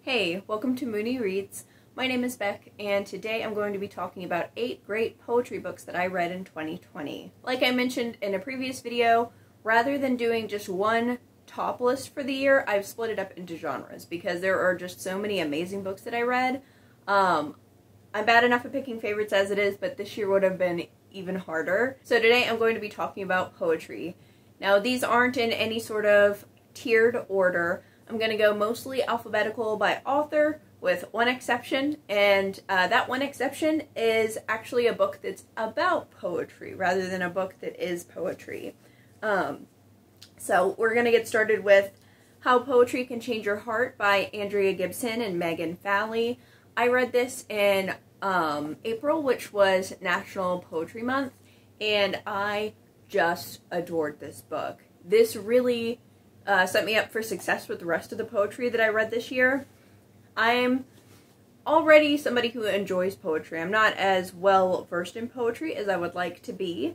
Hey, welcome to Mooney Reads. My name is Beck, and today I'm going to be talking about 8 great poetry books that I read in 2020. Like I mentioned in a previous video, rather than doing just one top list for the year, I've split it up into genres because there are just so many amazing books that I read. I'm bad enough at picking favorites as it is, but this year would have been even harder. So today I'm going to be talking about poetry. Now these aren't in any sort of tiered order. I'm going to go mostly alphabetical by author with one exception, and that one exception is actually a book that's about poetry rather than a book that is poetry. So we're going to get started with How Poetry Can Change Your Heart by Andrea Gibson and Megan Falley. I read this in April, which was National Poetry Month, and I just adored this book. This really set me up for success with the rest of the poetry that I read this year. I'm already somebody who enjoys poetry. I'm not as well versed in poetry as I would like to be,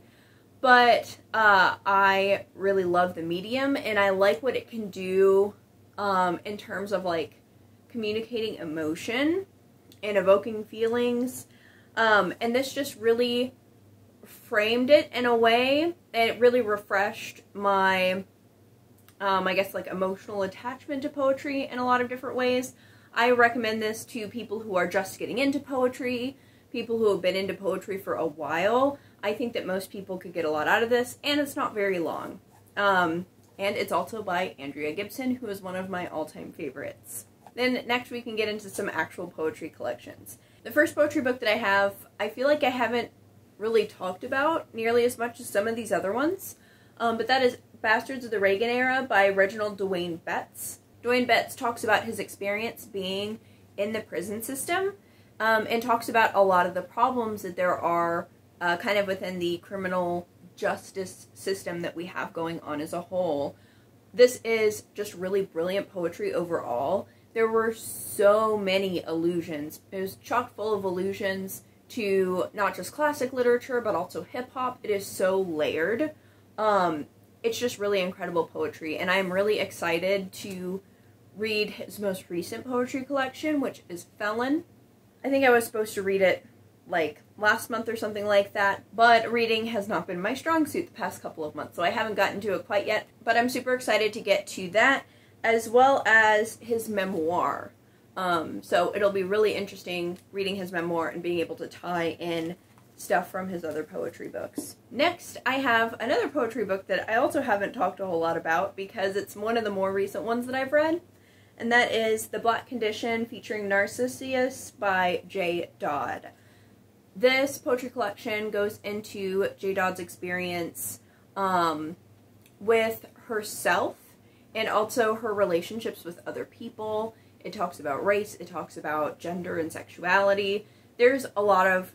but I really love the medium, and I like what it can do in terms of like communicating emotion and evoking feelings, and this just really framed it in a way, and it really refreshed my I guess like emotional attachment to poetry in a lot of different ways. I recommend this to people who are just getting into poetry, people who have been into poetry for a while. I think that most people could get a lot out of this, and it's not very long. And it's also by Andrea Gibson, who is one of my all-time favorites. Then next we can get into some actual poetry collections. The first poetry book that I have, I feel like I haven't really talked about nearly as much as some of these other ones, but that is Bastards of the Reagan Era by Reginald Dwayne. Dwayne talks about his experience being in the prison system, and talks about a lot of the problems that there are kind of within the criminal justice system that we have going on as a whole. This is just really brilliant poetry overall. There were so many allusions. It was chock full of allusions to not just classic literature, but also hip-hop. It is so layered. It's just really incredible poetry, and I'm really excited to read his most recent poetry collection, which is Felon. I think I was supposed to read it like last month or something like that, but reading has not been my strong suit the past couple of months, so I haven't gotten to it quite yet, but I'm super excited to get to that, as well as his memoir. So it'll be really interesting reading his memoir and being able to tie in stuff from his other poetry books. Next, I have another poetry book that I also haven't talked a whole lot about because it's one of the more recent ones that I've read, and that is The Black Condition featuring Narcissus by Jayy Dodd. This poetry collection goes into Jayy Dodd's experience with herself and also her relationships with other people. It talks about race, it talks about gender and sexuality. There's a lot of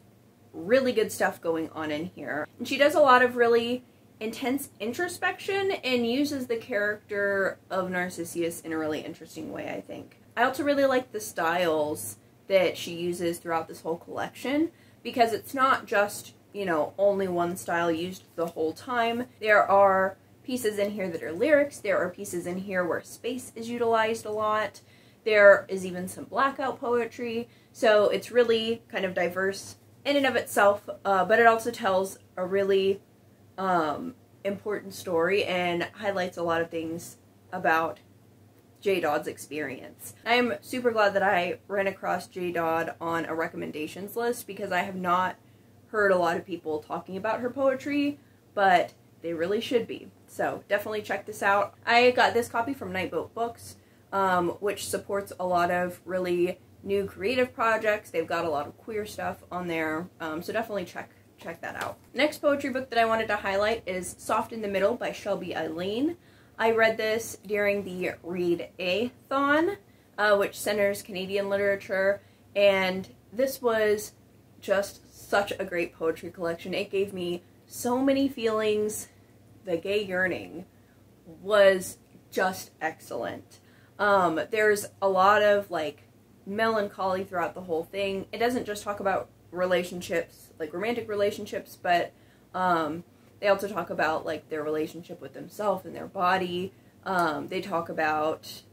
really good stuff going on in here. And she does a lot of really intense introspection and uses the character of Narcissus in a really interesting way, I think. I also really like the styles that she uses throughout this whole collection, because it's not just, you know, only one style used the whole time. There are pieces in here that are lyrics, there are pieces in here where space is utilized a lot, there is even some blackout poetry, so it's really kind of diverse in and of itself, but it also tells a really important story and highlights a lot of things about Jayy Dodd's experience. I am super glad that I ran across Jayy Dodd on a recommendations list, because I have not heard a lot of people talking about her poetry, but they really should be. So definitely check this out. I got this copy from Nightboat Books, which supports a lot of really new creative projects. They've got a lot of queer stuff on there, so definitely check that out. Next poetry book that I wanted to highlight is Soft in the Middle by Shelby Eileen. I read this during the Read-A-thon, which centers Canadian literature, and this was just such a great poetry collection. It gave me so many feelings. The Gay Yearning was just excellent. There's a lot of like melancholy throughout the whole thing. It doesn't just talk about relationships, like romantic relationships, but they also talk about like their relationship with themselves and their body. They talk about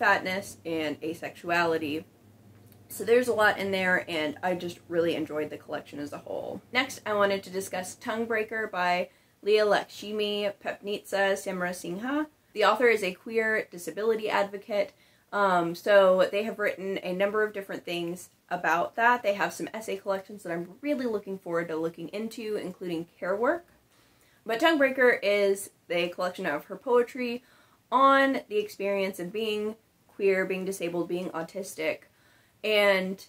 fatness and asexuality. So there's a lot in there, and I just really enjoyed the collection as a whole. Next, I wanted to discuss Tonguebreaker by Leah, Lakshimi, Peipzna-Samarasinha. The author is a queer disability advocate, so they have written a number of different things about that. They have some essay collections that I'm really looking forward to looking into, including care work. But Tonguebreaker is a collection of her poetry on the experience of being queer, being disabled, being autistic, and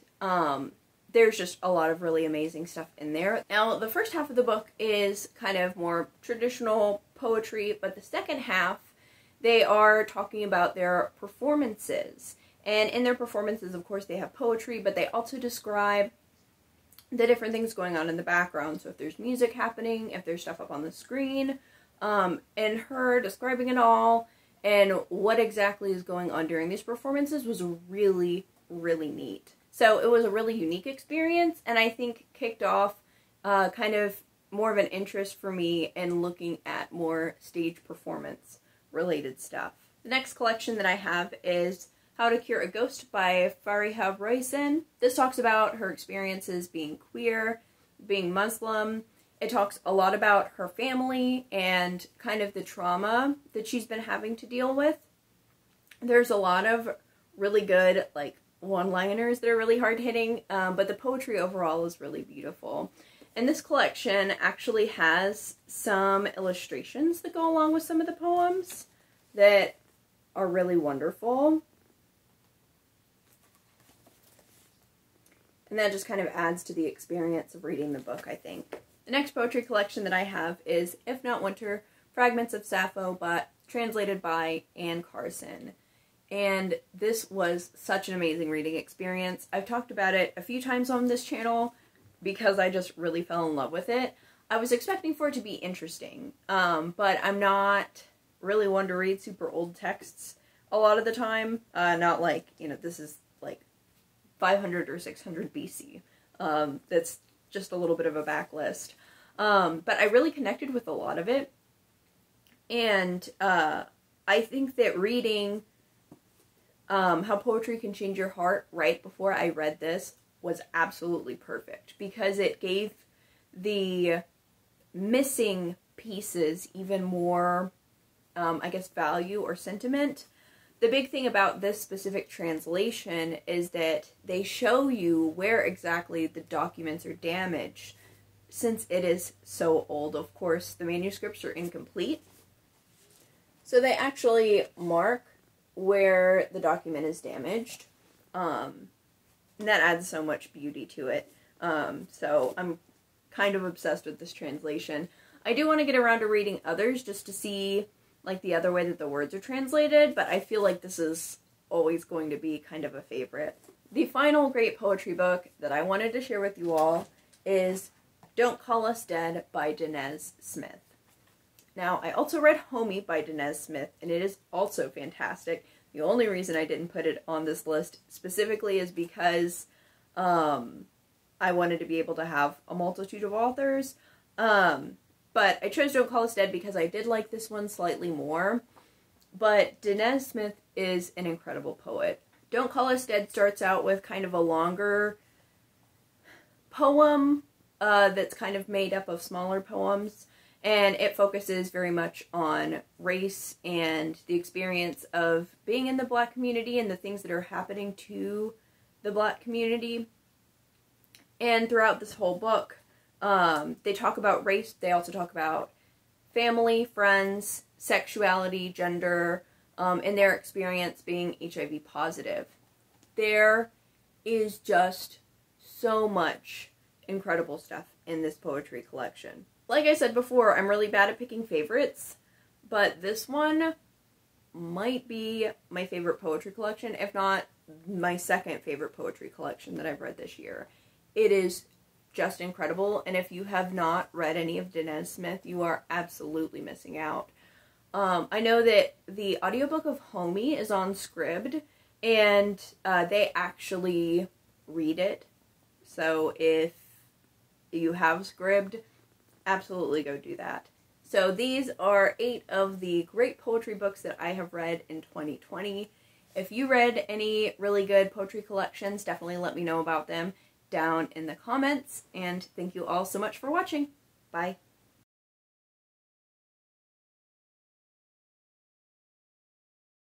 there's just a lot of really amazing stuff in there. Now, the first half of the book is kind of more traditional poetry, but the second half, they are talking about their performances. And in their performances, of course, they have poetry, but they also describe the different things going on in the background. So if there's music happening, if there's stuff up on the screen, and her describing it all, and what exactly is going on during these performances was really, really neat. So it was a really unique experience, and I think kicked off kind of more of an interest for me in looking at more stage performance related stuff. The next collection that I have is How to Cure a Ghost by Fariha Róisín. This talks about her experiences being queer, being Muslim. It talks a lot about her family and kind of the trauma that she's been having to deal with. There's a lot of really good, like, one-liners that are really hard-hitting, but the poetry overall is really beautiful. And this collection actually has some illustrations that go along with some of the poems that are really wonderful. And that just kind of adds to the experience of reading the book, I think. The next poetry collection that I have is Not Winter Fragments of Sappho, but translated by Carson. And this was such an amazing reading experience. I've talked about it a few times on this channel because I just really fell in love with it. I was expecting for it to be interesting, but I'm not really one to read super old texts a lot of the time. Not like, you know, this is like 500 or 600 BC. That's just a little bit of a backlist. But I really connected with a lot of it. And I think that reading How Poetry Can Change Your Heart right before I read this was absolutely perfect, because it gave the missing pieces even more, I guess, value or sentiment. The big thing about this specific translation is that they show you where exactly the documents are damaged, since it is so old. Of course, the manuscripts are incomplete, so they actually mark where the document is damaged, and that adds so much beauty to it. So I'm kind of obsessed with this translation. I do want to get around to reading others just to see, like, the other way that the words are translated, but I feel like this is always going to be kind of a favorite. The final great poetry book that I wanted to share with you all is Don't Call Us Dead by Danez Smith. Now, I also read Homie by Danez Smith, and it is also fantastic. The only reason I didn't put it on this list specifically is because I wanted to be able to have a multitude of authors. But I chose Don't Call Us Dead because I did like this one slightly more. But Danez Smith is an incredible poet. Don't Call Us Dead starts out with kind of a longer poem that's kind of made up of smaller poems. And it focuses very much on race and the experience of being in the Black community and the things that are happening to the Black community. And throughout this whole book, they talk about race. They also talk about family, friends, sexuality, gender, and their experience being HIV positive. There is just so much incredible stuff in this poetry collection. Like I said before, I'm really bad at picking favorites, but this one might be my favorite poetry collection, if not my second favorite poetry collection that I've read this year. It is just incredible, and if you have not read any of Danez Smith, you are absolutely missing out. I know that the audiobook of Homie is on Scribd, and they actually read it, so if you have Scribd, absolutely go do that. So these are 8 of the great poetry books that I have read in 2020, If you read any really good poetry collections, definitely let me know about them down in the comments. And thank you all so much for watching. Bye.